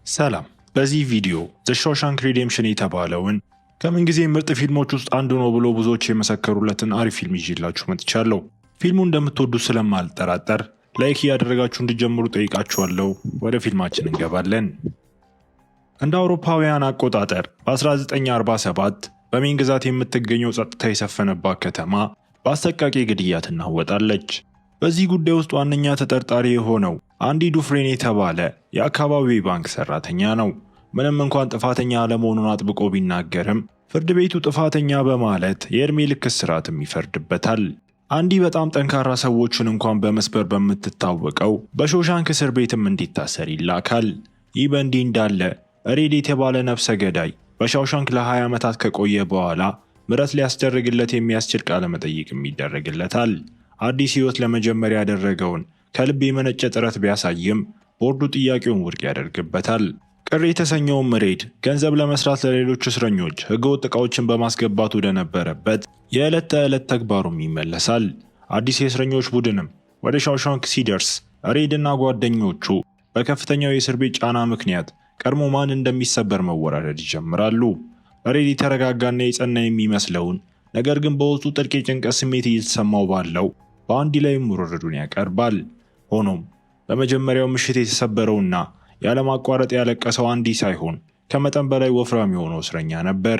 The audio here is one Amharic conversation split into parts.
ሰላም። በዚህ ቪዲዮ ዘ ሾሻንክ ሪዴምፕሽን የተባለውን ከምንጊዜ ምርጥ ፊልሞች ውስጥ አንዱ ነው ብሎ ብዙዎች የመሰከሩለትን አሪፍ ፊልም ይዤላችሁ መጥቻለሁ። ፊልሙ እንደምትወዱት ስለማልጠራጠር ላይክ እያደረጋችሁ እንዲጀምሩ ጠይቃችኋለሁ። ወደ ፊልማችን እንገባለን። እንደ አውሮፓውያን አቆጣጠር በ1947 በሜን ግዛት የምትገኘው ጸጥታ የሰፈነባት ከተማ በአሰቃቂ ግድያ ትናወጣለች። በዚህ ጉዳይ ውስጥ ዋነኛ ተጠርጣሪ የሆነው አንዲ ዱፍሬን የተባለ የአካባቢው ባንክ ሰራተኛ ነው። ምንም እንኳን ጥፋተኛ አለመሆኑን አጥብቆ ቢናገርም ፍርድ ቤቱ ጥፋተኛ በማለት የእድሜ ልክ እስራትም ይፈርድበታል። አንዲ በጣም ጠንካራ ሰዎችን እንኳን በመስበር በምትታወቀው በሾሻንክ እስር ቤትም እንዲታሰር ይላካል። ይህ በእንዲህ እንዳለ ሬድ የተባለ ነፍሰ ገዳይ በሾሻንክ ለ20 ዓመታት ከቆየ በኋላ ምሕረት ሊያስደርግለት የሚያስችል ቃለ መጠይቅም ይደረግለታል። አዲስ ህይወት ለመጀመር ያደረገውን ከልብ የመነጨ ጥረት ቢያሳይም ቦርዱ ጥያቄውን ውድቅ ያደርግበታል። ቅር የተሰኘውም ሬድ ገንዘብ ለመስራት ለሌሎች እስረኞች ህገወጥ ዕቃዎችን በማስገባት ወደ ነበረበት የዕለት ተዕለት ተግባሩም ይመለሳል። አዲስ የእስረኞች ቡድንም ወደ ሾሻንክ ሲደርስ ሬድ እና ጓደኞቹ በከፍተኛው የእስር ቤት ጫና ምክንያት ቀድሞ ማን እንደሚሰበር መወራረድ ይጀምራሉ። ሬድ የተረጋጋና የጸና የሚመስለውን ነገር ግን በውስጡ ጥልቅ የጭንቀት ስሜት እየተሰማው ባለው በአንዲ ላይም ውርርዱን ያቀርባል። ሆኖም በመጀመሪያው ምሽት የተሰበረውና ያለማቋረጥ ያለቀሰው አንዲ ሳይሆን ከመጠን በላይ ወፍራም የሆነው እስረኛ ነበር።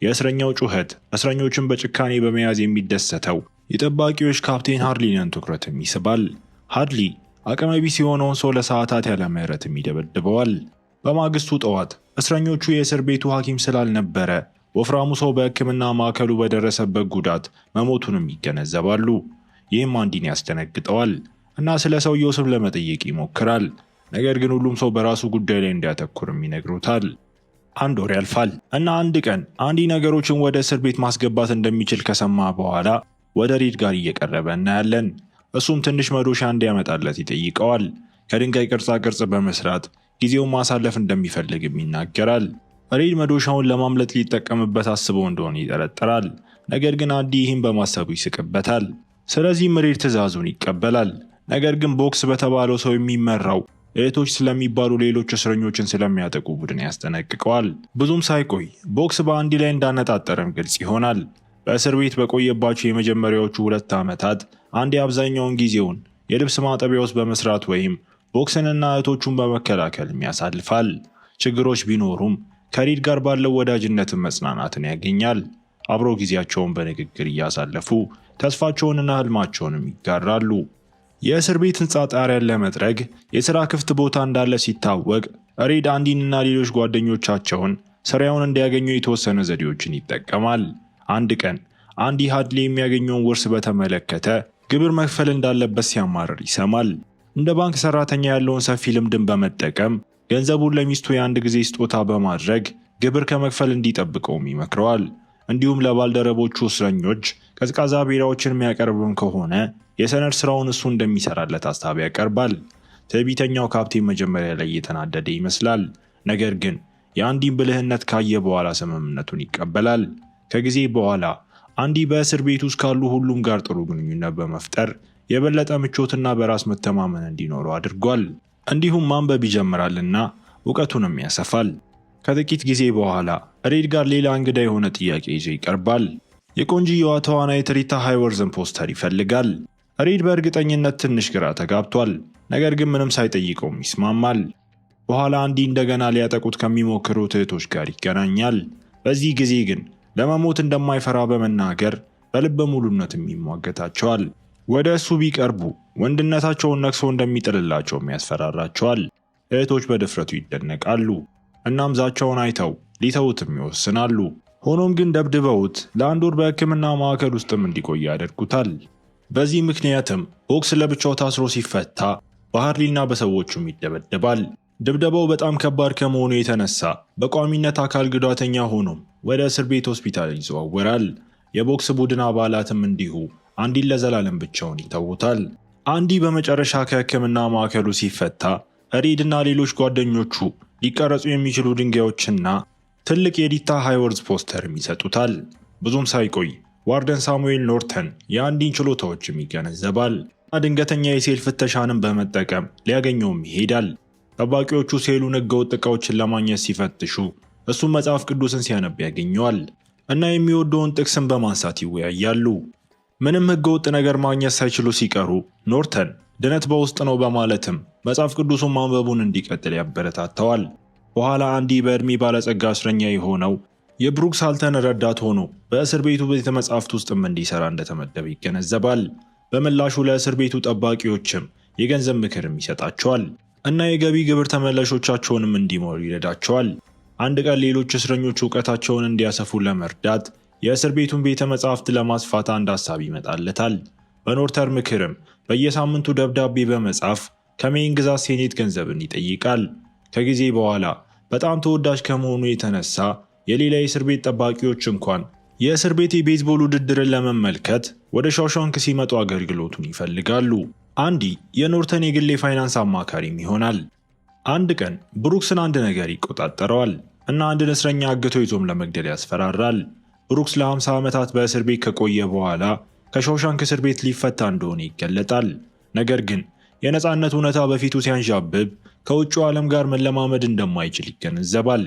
የእስረኛው ጩኸት እስረኞችን በጭካኔ በመያዝ የሚደሰተው የጠባቂዎች ካፕቴን ሃድሊንን ትኩረትም ይስባል። ሃድሊ አቅመ ቢስ የሆነውን ሰው ለሰዓታት ያለ ምህረትም ይደበድበዋል። በማግስቱ ጠዋት እስረኞቹ የእስር ቤቱ ሐኪም ስላልነበረ ወፍራሙ ሰው በሕክምና ማዕከሉ በደረሰበት ጉዳት መሞቱንም ይገነዘባሉ። ይህም አንዲን ያስደነግጠዋል እና ስለ ሰውየው ስም ለመጠየቅ ይሞክራል። ነገር ግን ሁሉም ሰው በራሱ ጉዳይ ላይ እንዲያተኩርም ይነግሩታል። አንድ ወር ያልፋል እና አንድ ቀን አንዲ ነገሮችን ወደ እስር ቤት ማስገባት እንደሚችል ከሰማ በኋላ ወደ ሬድ ጋር እየቀረበ እናያለን። እሱም ትንሽ መዶሻ እንዲያመጣለት ይጠይቀዋል። ከድንጋይ ቅርጻ ቅርጽ በመስራት ጊዜውን ማሳለፍ እንደሚፈልግም ይናገራል። ሬድ መዶሻውን ለማምለጥ ሊጠቀምበት አስበው እንደሆነ ይጠረጥራል። ነገር ግን አንዲ ይህን በማሰቡ ይስቅበታል። ስለዚህም ሬድ ትዕዛዙን ይቀበላል። ነገር ግን ቦክስ በተባለው ሰው የሚመራው እህቶች ስለሚባሉ ሌሎች እስረኞችን ስለሚያጠቁ ቡድን ያስጠነቅቀዋል። ብዙም ሳይቆይ ቦክስ በአንዲ ላይ እንዳነጣጠረም ግልጽ ይሆናል። በእስር ቤት በቆየባቸው የመጀመሪያዎቹ 2 ዓመታት አንዲ አብዛኛውን ጊዜውን የልብስ ማጠቢያ ውስጥ በመስራት ወይም ቦክስንና እህቶቹን በመከላከልም ያሳልፋል። ችግሮች ቢኖሩም ከሬድ ጋር ባለው ወዳጅነትን መጽናናትን ያገኛል። አብሮ ጊዜያቸውን በንግግር እያሳለፉ ተስፋቸውንና ህልማቸውንም ይጋራሉ። የእስር ቤት ህንፃ ጣሪያን ለመጥረግ የሥራ ክፍት ቦታ እንዳለ ሲታወቅ ሬድ አንዲንና ሌሎች ጓደኞቻቸውን ስራውን እንዲያገኙ የተወሰነ ዘዴዎችን ይጠቀማል። አንድ ቀን አንዲ ሃድሊ የሚያገኘውን ውርስ በተመለከተ ግብር መክፈል እንዳለበት ሲያማርር ይሰማል። እንደ ባንክ ሰራተኛ ያለውን ሰፊ ልምድን በመጠቀም ገንዘቡን ለሚስቱ የአንድ ጊዜ ስጦታ በማድረግ ግብር ከመክፈል እንዲጠብቀውም ይመክረዋል። እንዲሁም ለባልደረቦቹ እስረኞች ቀዝቃዛ ቢራዎችን የሚያቀርብም ከሆነ የሰነድ ስራውን እሱ እንደሚሰራለት ሐሳብ ያቀርባል። ትዕቢተኛው ካፕቴን መጀመሪያ ላይ እየተናደደ ይመስላል። ነገር ግን የአንዲን ብልህነት ካየ በኋላ ስምምነቱን ይቀበላል። ከጊዜ በኋላ አንዲ በእስር ቤት ውስጥ ካሉ ሁሉም ጋር ጥሩ ግንኙነት በመፍጠር የበለጠ ምቾትና በራስ መተማመን እንዲኖረው አድርጓል። እንዲሁም ማንበብ ይጀምራልና እውቀቱንም ያሰፋል። ከጥቂት ጊዜ በኋላ ሬድ ጋር ሌላ እንግዳ የሆነ ጥያቄ ይዞ ይቀርባል። የቆንጂየዋ ተዋናይት ሪታ ሃይወርዝን ፖስተር ይፈልጋል። ሬድ በእርግጠኝነት ትንሽ ግራ ተጋብቷል። ነገር ግን ምንም ሳይጠይቀውም ይስማማል። በኋላ አንዲ እንደገና ሊያጠቁት ከሚሞክሩት እህቶች ጋር ይገናኛል። በዚህ ጊዜ ግን ለመሞት እንደማይፈራ በመናገር በልበ ሙሉነትም ይሟገታቸዋል። ወደ እሱ ቢቀርቡ ወንድነታቸውን ነክሶ እንደሚጥልላቸውም ያስፈራራቸዋል። እህቶች በድፍረቱ ይደነቃሉ። እናም ዛቻውን አይተው ሊተውትም ይወስናሉ። ሆኖም ግን ደብድበውት ለአንድ ወር በሕክምና ማዕከል ውስጥም እንዲቆይ ያደርጉታል። በዚህ ምክንያትም ቦክስ ለብቻው ታስሮ ሲፈታ በሃድሊና በሰዎቹም ይደበደባል። ድብደባው በጣም ከባድ ከመሆኑ የተነሳ በቋሚነት አካል ጉዳተኛ ሆኖም ወደ እስር ቤት ሆስፒታል ይዘዋወራል። የቦክስ ቡድን አባላትም እንዲሁ አንዲን ለዘላለም ብቻውን ይተውታል። አንዲ በመጨረሻ ከሕክምና ማዕከሉ ሲፈታ ሬድ እና ሌሎች ጓደኞቹ ሊቀረጹ የሚችሉ ድንጋዮችና ትልቅ የሪታ ሃይወርዝ ፖስተርም ይሰጡታል። ብዙም ሳይቆይ ዋርደን ሳሙኤል ኖርተን የአንዲን ችሎታዎችም ይገነዘባል። ድንገተኛ የሴል ፍተሻንም በመጠቀም ሊያገኘውም ይሄዳል። ጠባቂዎቹ ሴሉን ህገወጥ ዕቃዎችን ለማግኘት ሲፈትሹ እሱም መጽሐፍ ቅዱስን ሲያነብ ያገኘዋል እና የሚወደውን ጥቅስን በማንሳት ይወያያሉ። ምንም ህገወጥ ነገር ማግኘት ሳይችሉ ሲቀሩ ኖርተን ድነት በውስጥ ነው በማለትም መጽሐፍ ቅዱሱን ማንበቡን እንዲቀጥል ያበረታተዋል። በኋላ አንዲ በእድሜ ባለጸጋ እስረኛ የሆነው የብሩክስ ሃልተን ረዳት ሆኖ በእስር ቤቱ ቤተ መጻሕፍት ውስጥም እንዲሰራ እንደተመደበ ይገነዘባል። በምላሹ ለእስር ቤቱ ጠባቂዎችም የገንዘብ ምክርም ይሰጣቸዋል እና የገቢ ግብር ተመላሾቻቸውንም እንዲሞሉ ይረዳቸዋል። አንድ ቀን ሌሎች እስረኞች ዕውቀታቸውን እንዲያሰፉ ለመርዳት የእስር ቤቱን ቤተ መጻሕፍት ለማስፋት አንድ ሐሳብ ይመጣለታል። በኖርተን ምክርም በየሳምንቱ ደብዳቤ በመጻፍ ከሜይን ግዛት ሴኔት ገንዘብን ይጠይቃል። ከጊዜ በኋላ በጣም ተወዳጅ ከመሆኑ የተነሳ የሌላ የእስር ቤት ጠባቂዎች እንኳን የእስር ቤት የቤዝቦል ውድድርን ለመመልከት ወደ ሻውሻንክ ሲመጡ አገልግሎቱን ይፈልጋሉ። አንዲ የኖርተን የግል የፋይናንስ አማካሪም ይሆናል። አንድ ቀን ብሩክስን አንድ ነገር ይቆጣጠረዋል እና አንድን እስረኛ አግቶ ይዞም ለመግደል ያስፈራራል። ብሩክስ ለ50 ዓመታት በእስር ቤት ከቆየ በኋላ ከሻውሻንክ እስር ቤት ሊፈታ እንደሆነ ይገለጣል። ነገር ግን የነፃነት እውነታ በፊቱ ሲያንዣብብ ከውጭው ዓለም ጋር መለማመድ እንደማይችል ይገነዘባል።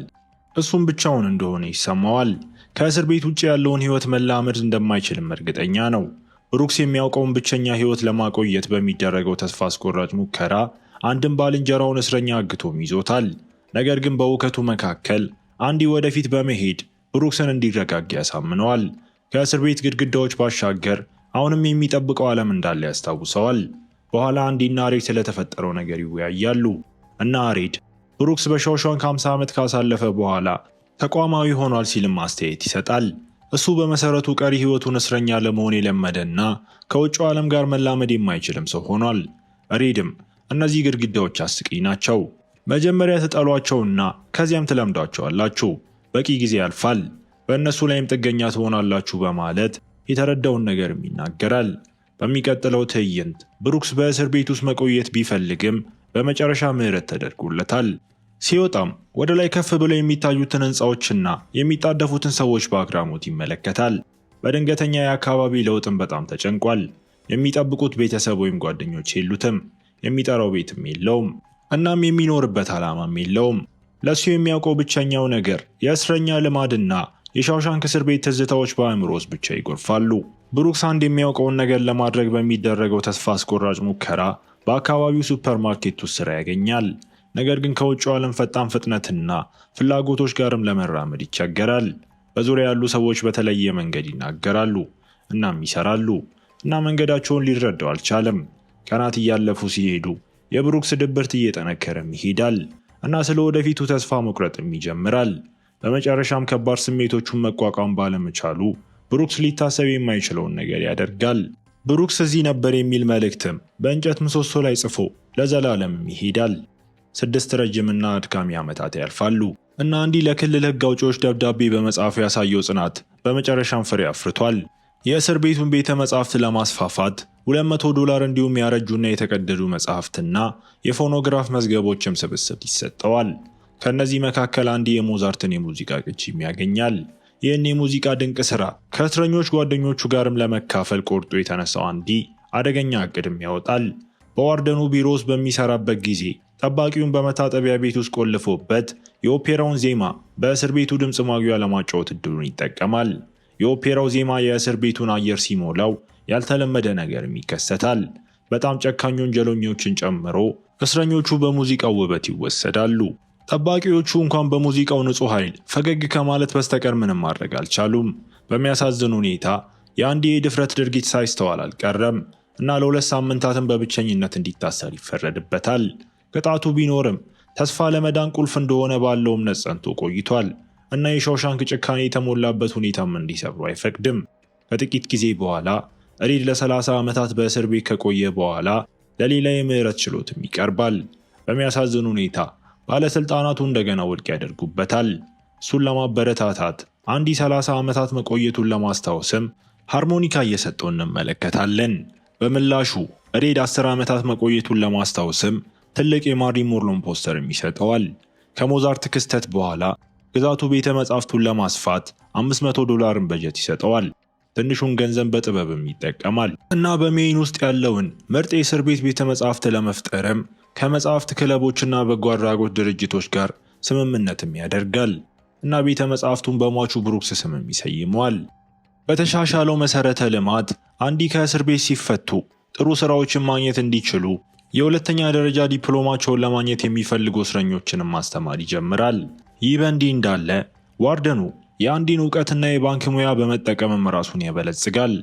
እሱም ብቻውን እንደሆነ ይሰማዋል። ከእስር ቤት ውጭ ያለውን ሕይወት መላመድ እንደማይችልም እርግጠኛ ነው። ብሩክስ የሚያውቀውን ብቸኛ ሕይወት ለማቆየት በሚደረገው ተስፋ አስቆራጭ ሙከራ አንድም ባልንጀራውን እስረኛ አግቶም ይዞታል። ነገር ግን በውከቱ መካከል አንዲ ወደፊት በመሄድ ብሩክስን እንዲረጋጋ ያሳምነዋል። ከእስር ቤት ግድግዳዎች ባሻገር አሁንም የሚጠብቀው ዓለም እንዳለ ያስታውሰዋል። በኋላ አንዲና ሬድ ስለተፈጠረው ነገር ይወያያሉ እና ሬድ ብሩክስ በሻውሻንክ 50 ዓመት ካሳለፈ በኋላ ተቋማዊ ሆኗል ሲልም አስተያየት ይሰጣል። እሱ በመሰረቱ ቀሪ ሕይወቱን እስረኛ ለመሆን የለመደና ከውጭው ዓለም ጋር መላመድ የማይችልም ሰው ሆኗል። ሬድም እነዚህ ግድግዳዎች አስቂኝ ናቸው፣ መጀመሪያ ተጠሏቸውና ከዚያም ትለምዷቸዋላችሁ፣ በቂ ጊዜ ያልፋል፣ በእነሱ ላይም ጥገኛ ትሆናላችሁ በማለት የተረዳውን ነገርም ይናገራል። በሚቀጥለው ትዕይንት ብሩክስ በእስር ቤት ውስጥ መቆየት ቢፈልግም በመጨረሻ ምህረት ተደርጎለታል። ሲወጣም ወደ ላይ ከፍ ብለው የሚታዩትን ሕንፃዎችና የሚጣደፉትን ሰዎች በአግራሞት ይመለከታል። በድንገተኛ የአካባቢ ለውጥም በጣም ተጨንቋል። የሚጠብቁት ቤተሰብ ወይም ጓደኞች የሉትም። የሚጠራው ቤትም የለውም። እናም የሚኖርበት ዓላማም የለውም። ለሱ የሚያውቀው ብቸኛው ነገር የእስረኛ ልማድና የሻውሻንክ እስር ቤት ትዝታዎች በአእምሮ ውስጥ ብቻ ይጎርፋሉ። ብሩክስ አንድ የሚያውቀውን ነገር ለማድረግ በሚደረገው ተስፋ አስቆራጭ ሙከራ በአካባቢው ሱፐርማርኬት ውስጥ ስራ ያገኛል። ነገር ግን ከውጭው ዓለም ፈጣን ፍጥነትና ፍላጎቶች ጋርም ለመራመድ ይቸገራል። በዙሪያ ያሉ ሰዎች በተለየ መንገድ ይናገራሉ እናም ይሰራሉ እና መንገዳቸውን ሊረዳው አልቻለም። ቀናት እያለፉ ሲሄዱ የብሩክስ ድብርት እየጠነከረም ይሄዳል እና ስለ ወደፊቱ ተስፋ መቁረጥም ይጀምራል። በመጨረሻም ከባድ ስሜቶቹን መቋቋም ባለመቻሉ ብሩክስ ሊታሰብ የማይችለውን ነገር ያደርጋል። ብሩክስ እዚህ ነበር የሚል መልእክትም በእንጨት ምሰሶ ላይ ጽፎ ለዘላለምም ይሄዳል። 6 ረጅምና አድካሚ ዓመታት ያልፋሉ እና አንዲ ለክልል ሕግ አውጪዎች ደብዳቤ በመጻፉ ያሳየው ጽናት በመጨረሻም ፍሬ አፍርቷል። የእስር ቤቱን ቤተ መጻሕፍት ለማስፋፋት $200 እንዲሁም ያረጁና የተቀደዱ መጻሕፍትና የፎኖግራፍ መዝገቦችም ስብስብ ይሰጠዋል። ከነዚህ መካከል አንዲ የሞዛርትን የሙዚቃ ቅጂም ያገኛል። ይህን የሙዚቃ ድንቅ ሥራ ከእስረኞች ጓደኞቹ ጋርም ለመካፈል ቆርጦ የተነሳው አንዲ አደገኛ ዕቅድም ያወጣል። በዋርደኑ ቢሮ ውስጥ በሚሰራበት ጊዜ ጠባቂውን በመታጠቢያ ቤት ውስጥ ቆልፎበት የኦፔራውን ዜማ በእስር ቤቱ ድምፅ ማጉያ ለማጫወት እድሉን ይጠቀማል። የኦፔራው ዜማ የእስር ቤቱን አየር ሲሞላው ያልተለመደ ነገርም ይከሰታል። በጣም ጨካኝ ወንጀለኞችን ጨምሮ እስረኞቹ በሙዚቃው ውበት ይወሰዳሉ። ጠባቂዎቹ እንኳን በሙዚቃው ንጹህ ኃይል ፈገግ ከማለት በስተቀር ምንም ማድረግ አልቻሉም። በሚያሳዝን ሁኔታ የአንዲ የድፍረት ድርጊት ሳይስተዋል አልቀረም እና ለ2 ሳምንታትም በብቸኝነት እንዲታሰር ይፈረድበታል። ቅጣቱ ቢኖርም ተስፋ ለመዳን ቁልፍ እንደሆነ ባለው እምነት ጸንቶ ቆይቷል እና የሻውሻንክ ጭካኔ የተሞላበት ሁኔታም እንዲሰብሩ አይፈቅድም። ከጥቂት ጊዜ በኋላ ሬድ ለ30 ዓመታት በእስር ቤት ከቆየ በኋላ ለሌላ የምህረት ችሎትም ይቀርባል። በሚያሳዝን ሁኔታ ባለስልጣናቱ እንደገና ውድቅ ያደርጉበታል። እሱን ለማበረታታት አንዲ 30 ዓመታት መቆየቱን ለማስታወስም ሃርሞኒካ እየሰጠው እንመለከታለን። በምላሹ ሬድ 10 ዓመታት መቆየቱን ለማስታወስም ትልቅ የማሪን ሞርሎን ፖስተርም ይሰጠዋል። ከሞዛርት ክስተት በኋላ ግዛቱ ቤተ መጻሕፍቱን ለማስፋት $500 በጀት ይሰጠዋል። ትንሹን ገንዘብ በጥበብም ይጠቀማል እና በሜይን ውስጥ ያለውን ምርጥ የእስር ቤት ቤተ መጻሕፍት ለመፍጠርም ከመጽሐፍት ክለቦችና በጎ አድራጎት ድርጅቶች ጋር ስምምነትም ያደርጋል እና ቤተ መጻሕፍቱን በሟቹ ብሩክስ ስምም ይሰይመዋል። በተሻሻለው መሰረተ ልማት አንዲ ከእስር ቤት ሲፈቱ ጥሩ ስራዎችን ማግኘት እንዲችሉ የሁለተኛ ደረጃ ዲፕሎማቸውን ለማግኘት የሚፈልጉ እስረኞችንም ማስተማር ይጀምራል። ይህ በእንዲህ እንዳለ ዋርደኑ የአንዲን እውቀትና የባንክ ሙያ በመጠቀምም ራሱን ያበለጽጋል።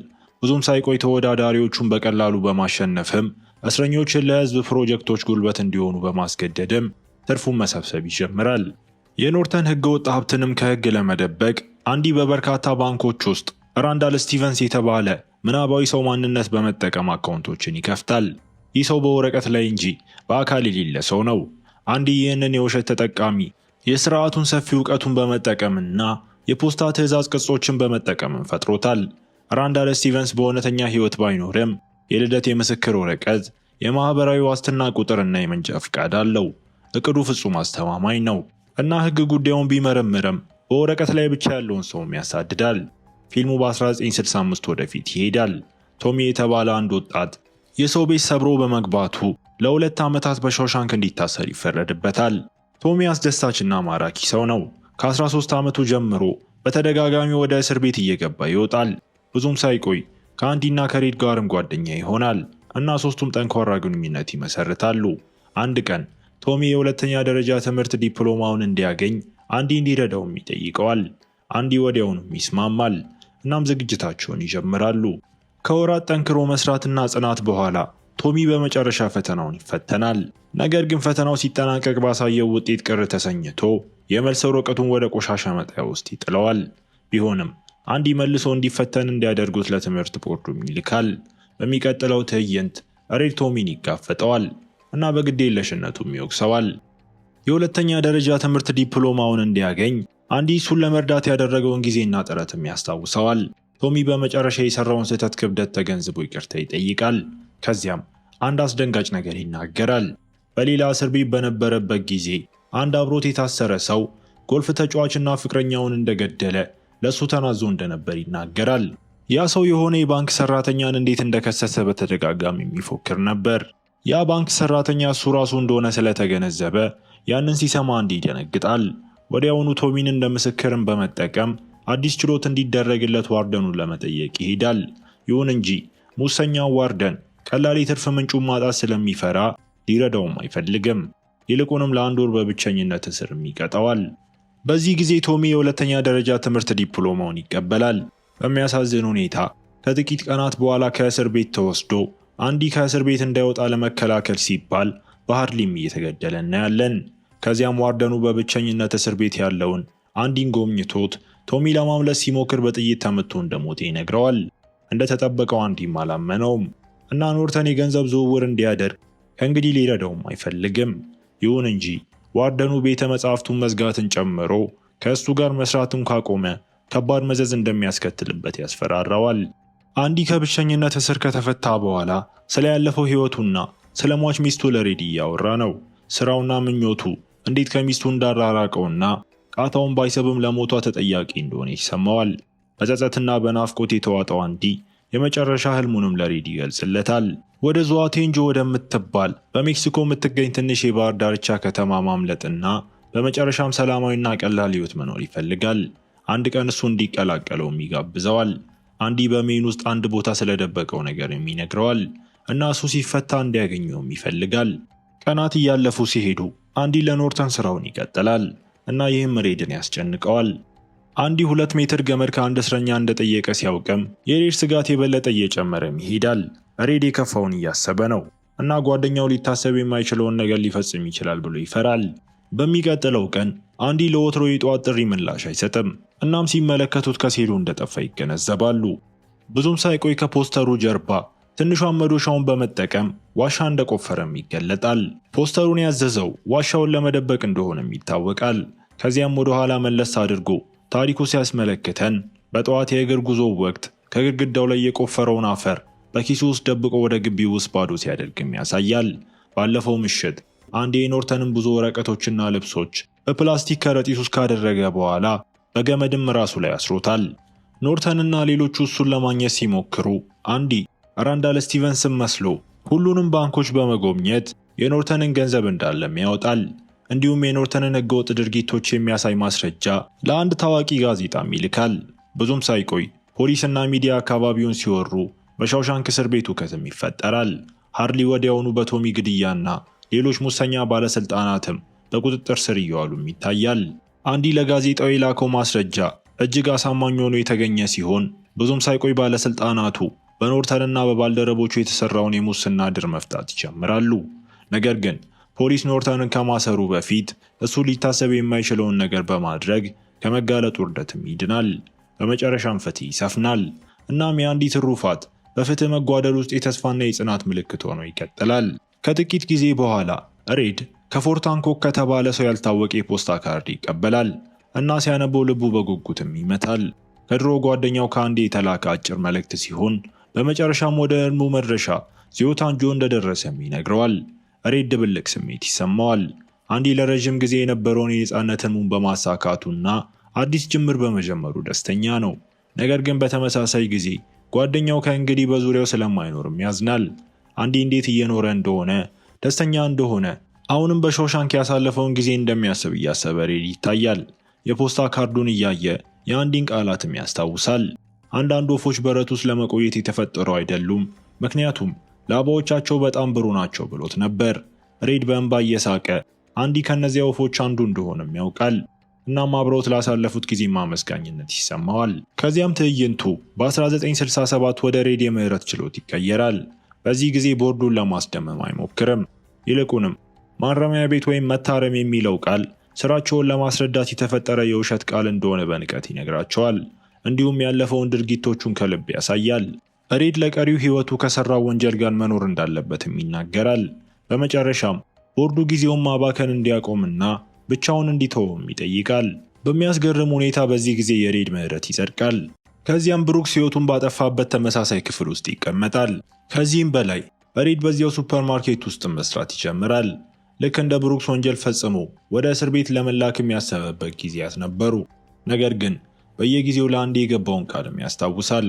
ብዙም ሳይቆይ ተወዳዳሪዎቹን በቀላሉ በማሸነፍም እስረኞችን ለህዝብ ፕሮጀክቶች ጉልበት እንዲሆኑ በማስገደድም ትርፉን መሰብሰብ ይጀምራል። የኖርተን ህገወጥ ሀብትንም ከህግ ለመደበቅ አንዲ በበርካታ ባንኮች ውስጥ ራንዳል ስቲቨንስ የተባለ ምናባዊ ሰው ማንነት በመጠቀም አካውንቶችን ይከፍታል። ይህ ሰው በወረቀት ላይ እንጂ በአካል የሌለ ሰው ነው። አንዲ ይህንን የውሸት ተጠቃሚ የስርዓቱን ሰፊ እውቀቱን በመጠቀምና የፖስታ ትዕዛዝ ቅጾችን በመጠቀምም ፈጥሮታል። ራንዳል ስቲቨንስ በእውነተኛ ህይወት ባይኖርም የልደት የምስክር ወረቀት፣ የማህበራዊ ዋስትና ቁጥርና የመንጃ ፍቃድ አለው። እቅዱ ፍጹም አስተማማኝ ነው እና ህግ ጉዳዩን ቢመረምርም በወረቀት ላይ ብቻ ያለውን ሰውም ያሳድዳል። ፊልሙ በ1965 ወደፊት ይሄዳል። ቶሚ የተባለ አንድ ወጣት የሰው ቤት ሰብሮ በመግባቱ ለ2 ዓመታት በሾሻንክ እንዲታሰር ይፈረድበታል። ቶሚ አስደሳችና ማራኪ ሰው ነው። ከ13 ዓመቱ ጀምሮ በተደጋጋሚ ወደ እስር ቤት እየገባ ይወጣል። ብዙም ሳይቆይ ከአንዲና ከሬድ ጋርም ጓደኛ ይሆናል እና ሶስቱም ጠንካራ ግንኙነት ይመሰርታሉ። አንድ ቀን ቶሚ የሁለተኛ ደረጃ ትምህርት ዲፕሎማውን እንዲያገኝ አንዲ እንዲረዳውም ይጠይቀዋል። አንዲ ወዲያውኑም ይስማማል። እናም ዝግጅታቸውን ይጀምራሉ። ከወራት ጠንክሮ መስራትና ጽናት በኋላ ቶሚ በመጨረሻ ፈተናውን ይፈተናል። ነገር ግን ፈተናው ሲጠናቀቅ ባሳየው ውጤት ቅር ተሰኝቶ የመልስ ወረቀቱን ወደ ቆሻሻ መጣያ ውስጥ ይጥለዋል። ቢሆንም አንዲ መልሶ እንዲፈተን እንዲያደርጉት ለትምህርት ቦርዱም ይልካል። በሚቀጥለው ትዕይንት ሬድ ቶሚን ይጋፈጠዋል እና በግዴለሽነቱም ይወቅሰዋል። የሁለተኛ ደረጃ ትምህርት ዲፕሎማውን እንዲያገኝ አንዲ እሱን ለመርዳት ያደረገውን ጊዜና ጥረትም ያስታውሰዋል። ቶሚ በመጨረሻ የሰራውን ስህተት ክብደት ተገንዝቦ ይቅርታ ይጠይቃል። ከዚያም አንድ አስደንጋጭ ነገር ይናገራል። በሌላ እስር ቤት በነበረበት ጊዜ አንድ አብሮት የታሰረ ሰው ጎልፍ ተጫዋችና ፍቅረኛውን እንደገደለ ለሱ ተናዞ እንደነበር ይናገራል። ያ ሰው የሆነ የባንክ ሰራተኛን እንዴት እንደከሰሰ በተደጋጋሚ የሚፎክር ነበር። ያ ባንክ ሰራተኛ እሱ ራሱ እንደሆነ ስለተገነዘበ ያንን ሲሰማ አንዲ ይደነግጣል። ወዲያውኑ ቶሚን እንደ ምስክርን በመጠቀም አዲስ ችሎት እንዲደረግለት ዋርደኑን ለመጠየቅ ይሄዳል። ይሁን እንጂ ሙሰኛው ዋርደን ቀላል የትርፍ ምንጩን ማጣት ስለሚፈራ ሊረዳውም አይፈልግም። ይልቁንም ለአንድ ወር በብቸኝነት እስርም ይቀጣዋል። በዚህ ጊዜ ቶሚ የሁለተኛ ደረጃ ትምህርት ዲፕሎማውን ይቀበላል። በሚያሳዝን ሁኔታ ከጥቂት ቀናት በኋላ ከእስር ቤት ተወስዶ አንዲ ከእስር ቤት እንዳይወጣ ለመከላከል ሲባል በሃርሊም እየተገደለ እናያለን። ከዚያም ዋርደኑ በብቸኝነት እስር ቤት ያለውን አንዲን ጎብኝቶት ቶሚ ለማምለጥ ሲሞክር በጥይት ተመቶ እንደሞተ ይነግረዋል። እንደተጠበቀው አንዲም አላመነውም እና ኖርተን የገንዘብ ዝውውር እንዲያደርግ ከእንግዲህ ሊረዳውም አይፈልግም። ይሁን እንጂ ዋርደኑ ቤተ መጻሕፍቱን መዝጋትን ጨምሮ ከእሱ ጋር መስራትን ካቆመ ከባድ መዘዝ እንደሚያስከትልበት ያስፈራራዋል። አንዲ ከብቸኝነት እስር ከተፈታ በኋላ ስለ ያለፈው ህይወቱና ስለ ሟች ሚስቱ ለሬዲ እያወራ ነው። ስራውና ምኞቱ እንዴት ከሚስቱ እንዳራራቀውና ቃታውን ባይሰብም ለሞቷ ተጠያቂ እንደሆነ ይሰማዋል። በጸጸትና በናፍቆት የተዋጠው አንዲ የመጨረሻ ህልሙንም ለሬዲ ይገልጽለታል። ወደ ዙዋቴንጆ ወደምትባል በሜክሲኮ የምትገኝ ትንሽ የባህር ዳርቻ ከተማ ማምለጥና በመጨረሻም ሰላማዊና ቀላል ህይወት መኖር ይፈልጋል። አንድ ቀን እሱ እንዲቀላቀለውም ይጋብዘዋል። አንዲ በሜን ውስጥ አንድ ቦታ ስለደበቀው ነገር ይነግረዋል እና እሱ ሲፈታ እንዲያገኘውም ይፈልጋል። ቀናት እያለፉ ሲሄዱ አንዲ ለኖርተን ስራውን ይቀጥላል እና ይህም ሬድን ያስጨንቀዋል። አንዲ 2 ሜትር ገመድ ከአንድ እስረኛ እንደጠየቀ ሲያውቅም የሬድ ስጋት የበለጠ እየጨመረም ይሄዳል። ሬድ የከፋውን እያሰበ ነው እና ጓደኛው ሊታሰብ የማይችለውን ነገር ሊፈጽም ይችላል ብሎ ይፈራል። በሚቀጥለው ቀን አንዲ ለወትሮ የጠዋት ጥሪ ምላሽ አይሰጥም። እናም ሲመለከቱት ከሴሉ እንደጠፋ ይገነዘባሉ። ብዙም ሳይቆይ ከፖስተሩ ጀርባ ትንሿን መዶሻውን በመጠቀም ዋሻ እንደቆፈረም ይገለጣል። ፖስተሩን ያዘዘው ዋሻውን ለመደበቅ እንደሆነም ይታወቃል። ከዚያም ወደ ኋላ መለስ አድርጎ ታሪኩ ሲያስመለክተን በጠዋት የእግር ጉዞ ወቅት ከግድግዳው ላይ የቆፈረውን አፈር በኪሱ ውስጥ ደብቆ ወደ ግቢው ውስጥ ባዶ ሲያደርግም ያሳያል። ባለፈው ምሽት አንድ የኖርተንን ብዙ ወረቀቶችና ልብሶች በፕላስቲክ ከረጢት ውስጥ ካደረገ በኋላ በገመድም ራሱ ላይ አስሮታል። ኖርተንና ሌሎቹ እሱን ለማግኘት ሲሞክሩ አንዲ ራንዳል ስቲቨንስን መስሎ ሁሉንም ባንኮች በመጎብኘት የኖርተንን ገንዘብ እንዳለም ያወጣል። እንዲሁም የኖርተንን ህገወጥ ድርጊቶች የሚያሳይ ማስረጃ ለአንድ ታዋቂ ጋዜጣም ይልካል። ብዙም ሳይቆይ ፖሊስና ሚዲያ አካባቢውን ሲወሩ በሻውሻንክ እስር ቤት ሁከትም ይፈጠራል። ሃርሊ ወዲያውኑ በቶሚ ግድያና ሌሎች ሙሰኛ ባለስልጣናትም በቁጥጥር ስር እየዋሉም ይታያል። አንዲ ለጋዜጣው የላከው ማስረጃ እጅግ አሳማኝ ሆኖ የተገኘ ሲሆን ብዙም ሳይቆይ ባለስልጣናቱ በኖርተንና በባልደረቦቹ የተሰራውን የሙስና ድር መፍታት ይጀምራሉ። ነገር ግን ፖሊስ ኖርተንን ከማሰሩ በፊት እሱ ሊታሰብ የማይችለውን ነገር በማድረግ ከመጋለጡ ውርደትም ይድናል። በመጨረሻም ፍትህ ይሰፍናል። እናም የአንዲ ትሩፋት በፍትህ መጓደል ውስጥ የተስፋና የጽናት ምልክት ሆኖ ይቀጥላል። ከጥቂት ጊዜ በኋላ ሬድ ከፎርት ሃንኮክ ከተባለ ሰው ያልታወቀ የፖስታ ካርድ ይቀበላል እና ሲያነበው ልቡ በጉጉትም ይመታል። ከድሮ ጓደኛው ከአንዲ የተላከ አጭር መልእክት ሲሆን በመጨረሻም ወደ ህልሙ መድረሻ ዚዮታንጆ እንደደረሰም ይነግረዋል። ሬድ ድብልቅ ስሜት ይሰማዋል። አንዲ ለረጅም ጊዜ የነበረውን የነጻነት ህልሙን በማሳካቱና አዲስ ጅምር በመጀመሩ ደስተኛ ነው። ነገር ግን በተመሳሳይ ጊዜ ጓደኛው ከእንግዲህ በዙሪያው ስለማይኖርም ያዝናል። አንዲ እንዴት እየኖረ እንደሆነ፣ ደስተኛ እንደሆነ፣ አሁንም በሾሻንክ ያሳለፈውን ጊዜ እንደሚያስብ እያሰበ ሬድ ይታያል። የፖስታ ካርዱን እያየ የአንዲን ቃላትም ያስታውሳል። አንዳንድ ወፎች በረት ውስጥ ለመቆየት የተፈጠሩ አይደሉም፣ ምክንያቱም ላባዎቻቸው በጣም ብሩ ናቸው ብሎት ነበር። ሬድ በእንባ እየሳቀ አንዲ ከነዚያ ወፎች አንዱ እንደሆነም ያውቃል። እናም አብረውት ላሳለፉት ጊዜ ማመስጋኝነት ይሰማዋል። ከዚያም ትዕይንቱ በ1967 ወደ ሬድ የምህረት ችሎት ይቀየራል። በዚህ ጊዜ ቦርዱን ለማስደመም አይሞክርም። ይልቁንም ማረሚያ ቤት ወይም መታረም የሚለው ቃል ስራቸውን ለማስረዳት የተፈጠረ የውሸት ቃል እንደሆነ በንቀት ይነግራቸዋል። እንዲሁም ያለፈውን ድርጊቶቹን ከልብ ያሳያል። ሬድ ለቀሪው ህይወቱ ከሰራው ወንጀል ጋር መኖር እንዳለበትም ይናገራል። በመጨረሻም ቦርዱ ጊዜውን ማባከን እንዲያቆምና ብቻውን እንዲተውም ይጠይቃል። በሚያስገርም ሁኔታ በዚህ ጊዜ የሬድ ምህረት ይጸድቃል። ከዚያም ብሩክስ ህይወቱን ባጠፋበት ተመሳሳይ ክፍል ውስጥ ይቀመጣል። ከዚህም በላይ ሬድ በዚያው ሱፐርማርኬት ውስጥ መስራት ይጀምራል። ልክ እንደ ብሩክስ ወንጀል ፈጽሞ ወደ እስር ቤት ለመላክም ያሰበበት ጊዜያት ነበሩ። ነገር ግን በየጊዜው ለአንዲ የገባውን ቃልም ያስታውሳል።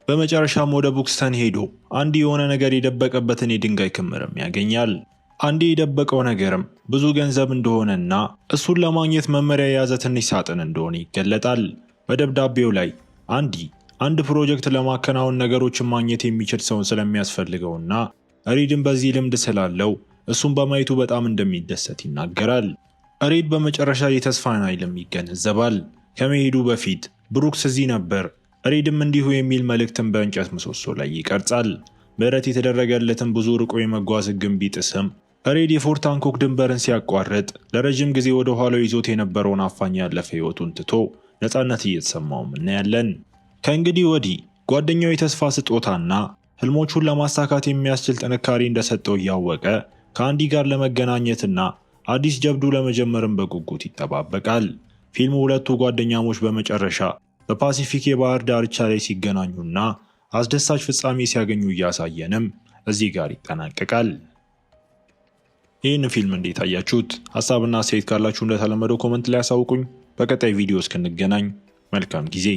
በመጨረሻም ወደ ቡክስተን ሄዶ አንዲ የሆነ ነገር የደበቀበትን የድንጋይ ክምርም ያገኛል። አንዲ የደበቀው ነገርም ብዙ ገንዘብ እንደሆነና እሱን ለማግኘት መመሪያ የያዘ ትንሽ ሳጥን እንደሆነ ይገለጣል። በደብዳቤው ላይ አንዲ አንድ ፕሮጀክት ለማከናወን ነገሮችን ማግኘት የሚችል ሰውን ስለሚያስፈልገውና ሬድም በዚህ ልምድ ስላለው እሱን በማየቱ በጣም እንደሚደሰት ይናገራል። ሬድ በመጨረሻ የተስፋን ኃይልም ይገነዘባል። ከመሄዱ በፊት ብሩክስ እዚህ ነበር፣ ሬድም እንዲሁ የሚል መልእክትን በእንጨት ምሰሶ ላይ ይቀርጻል። ምህረት የተደረገለትን ብዙ ርቆ የመጓዝ ሕግን ቢጥስም ሬድ የፎርት ሃንኮክ ድንበርን ሲያቋርጥ ለረጅም ጊዜ ወደ ኋላው ይዞት የነበረውን አፋኝ ያለፈ ህይወቱን ትቶ ነጻነት እየተሰማውም እናያለን። ከእንግዲህ ወዲህ ጓደኛው የተስፋ ስጦታና ህልሞቹን ለማሳካት የሚያስችል ጥንካሬ እንደሰጠው እያወቀ ከአንዲ ጋር ለመገናኘትና አዲስ ጀብዱ ለመጀመርም በጉጉት ይጠባበቃል። ፊልሙ ሁለቱ ጓደኛሞች በመጨረሻ በፓሲፊክ የባህር ዳርቻ ላይ ሲገናኙና አስደሳች ፍጻሜ ሲያገኙ እያሳየንም እዚህ ጋር ይጠናቀቃል። ይህን ፊልም እንዴት አያችሁት? ሀሳብና አስተያየት ካላችሁ እንደተለመደው ኮመንት ላይ ያሳውቁኝ። በቀጣይ ቪዲዮ እስክንገናኝ መልካም ጊዜ